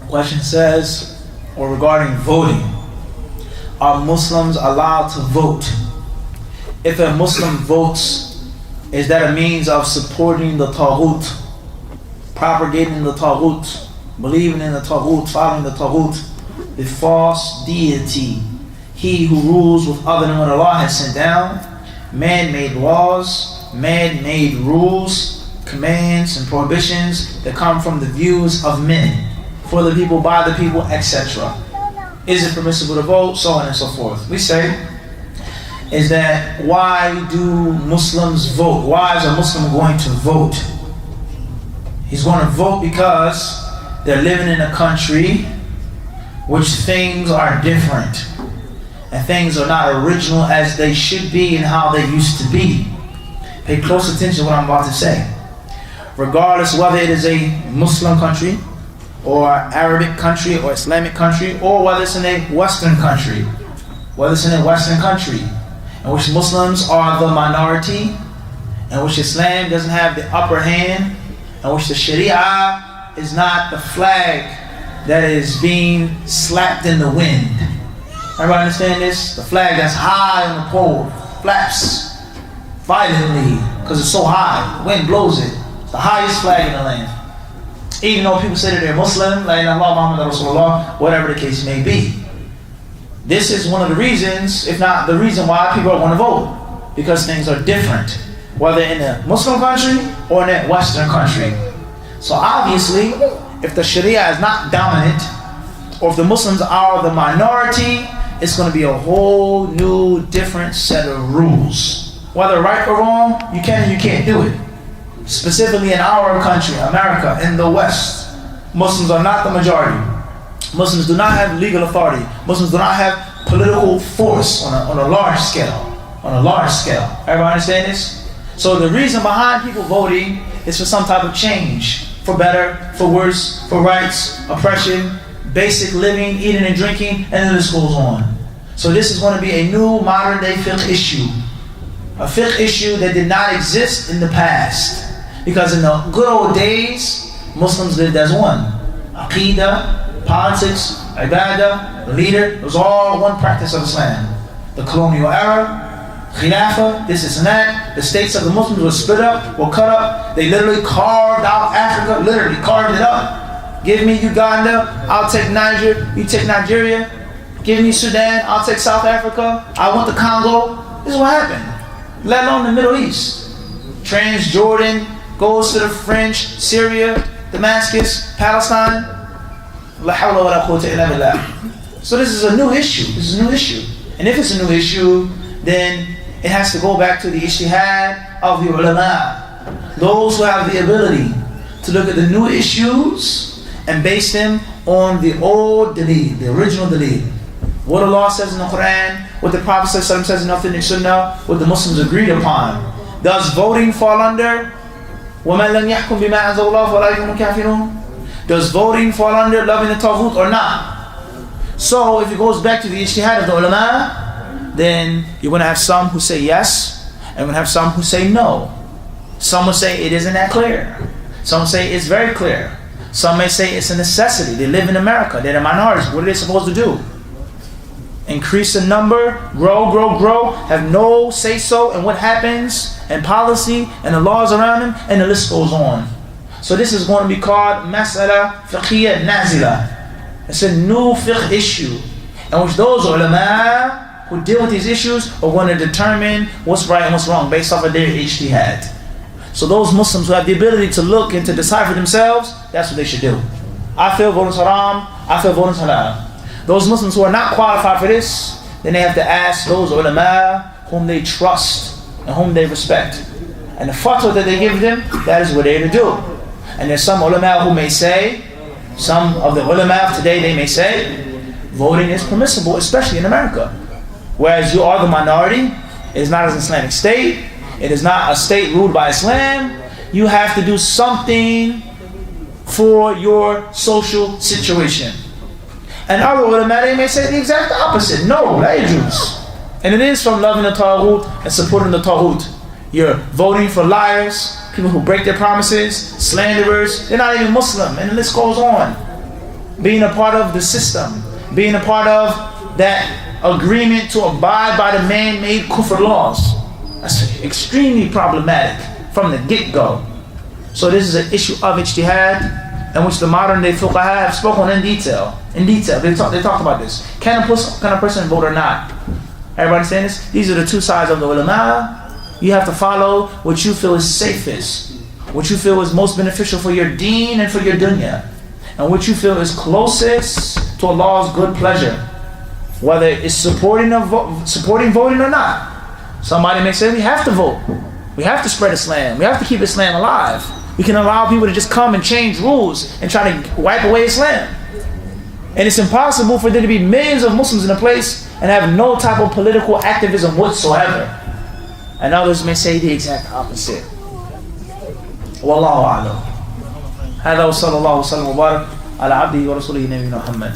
Question says, or regarding voting, are Muslims allowed to vote? If a Muslim votes, is that a means of supporting the Taghoot, propagating the Taghoot, believing in the Taghoot, following the Taghoot, the false deity, he who rules with other than what Allah has sent down, man-made laws, man-made rules, commands and prohibitions that come from the views of men, for the people, by the people, etc. Is it permissible to vote? So on and so forth. We say, is that why do Muslims vote? Why is a Muslim going to vote? He's going to vote because they're living in a country which things are different and things are not original as they should be and how they used to be. Pay close attention to what I'm about to say. Regardless whether it is a Muslim country or Arabic country or Islamic country, or whether it's in a Western country, in which Muslims are the minority, in which Islam doesn't have the upper hand, in which the Sharia is not the flag that is being slapped in the wind. Everybody understand this? The flag that's high on the pole flaps violently because it's so high. The wind blows it. It's the highest flag in the land. Even though people say that they're Muslim, la ilaha illallah, Muhammad Rasulullah, whatever the case may be. This is one of the reasons, if not the reason why people want to vote. Because things are different, whether in a Muslim country or in a Western country. So obviously, if the Sharia is not dominant, or if the Muslims are the minority, it's going to be a whole new, different set of rules. Whether right or wrong, you can and you can't do it. Specifically in our country, America, in the West, Muslims are not the majority. Muslims do not have legal authority. Muslims do not have political force on a large scale. Everybody understand this? So the reason behind people voting is for some type of change. For better, for worse, for rights, oppression, basic living, eating and drinking, and then this goes on. So this is going to be a new modern day fiqh issue. A fiqh issue that did not exist in the past. Because in the good old days, Muslims lived as one. Aqidah, politics, ibadah, leader, it was all one practice of Islam. The colonial era, Khilafah, this and that. The states of the Muslims were split up, were cut up. They literally carved out Africa, literally carved it up. Give me Uganda, I'll take Niger, you take Nigeria. Give me Sudan, I'll take South Africa. I want the Congo. This is what happened. Let alone the Middle East. Transjordan goes to the French, Syria, Damascus, Palestine. La hawla wa la quwwata illa billah. So this is a new issue. And if it's a new issue, then it has to go back to the ijtihad of the ulama. Those who have the ability to look at the new issues and base them on the old dalil, the original dalil. What Allah says in the Quran, what the Prophet says in the authentic Sunnah, what the Muslims agreed upon. Does voting fall under وَمَنْ لَمْ يَحْكُمْ بِمَا أَنزَلَ اللَّهُ فَأُولَٰئِكَ هُمُ الْكَافِرُونَ? Does voting fall under loving the Taghoot or not? So if it goes back to the ijtihad of the ulama, then you're going to have some who say yes, and you're going to have some who say no. Some will say it isn't that clear. Some say it's very clear. Some may say it's a necessity. They live in America. They're the minorities. What are they supposed to do? Increase in number, grow, have no say-so in what happens, and policy, and the laws around them, and the list goes on. So this is going to be called Mas'ala Fiqhiyya Nazila. It's a new fiqh issue, in which those ulama who deal with these issues are going to determine what's right and what's wrong based off of their ijtihad. So those Muslims who have the ability to look and to decipher themselves, that's what they should do. I feel voting haram, I feel voting halal. Those Muslims who are not qualified for this, then they have to ask those ulama whom they trust and whom they respect. And the fatwa that they give them, that is what they're to do. And there's some ulama who may say, some of the ulama of today, they may say, voting is permissible, especially in America. Whereas you are the minority, it is not an Islamic state, it is not a state ruled by Islam. You have to do something for your social situation. And other ulama, they may say the exact opposite. No, la yajuz. And it is from loving the Taghoot and supporting the Taghoot. You're voting for liars, people who break their promises, slanderers. They're not even Muslim, and the list goes on. being a part of the system, being a part of that agreement to abide by the man-made kufr laws. That's extremely problematic from the get-go. So this is an issue of ijtihad, in which the modern day fuqaha have spoken in detail. They talk about this. Can a person vote or not? Everybody understand this? These are the two sides of the ulama. You have to follow what you feel is safest, what you feel is most beneficial for your deen and for your dunya, and what you feel is closest to Allah's good pleasure, whether it's supporting voting or not. Somebody may say we have to vote, we have to spread Islam, we have to keep Islam alive. We can allow people to just come and change rules and try to wipe away Islam. And it's impossible for there to be millions of Muslims in a place and have no type of political activism whatsoever. And others may say the exact opposite. Wallahu a'lam. هذا وصلى الله وسلم وبارك على عبده ورسوله نبينا محمد.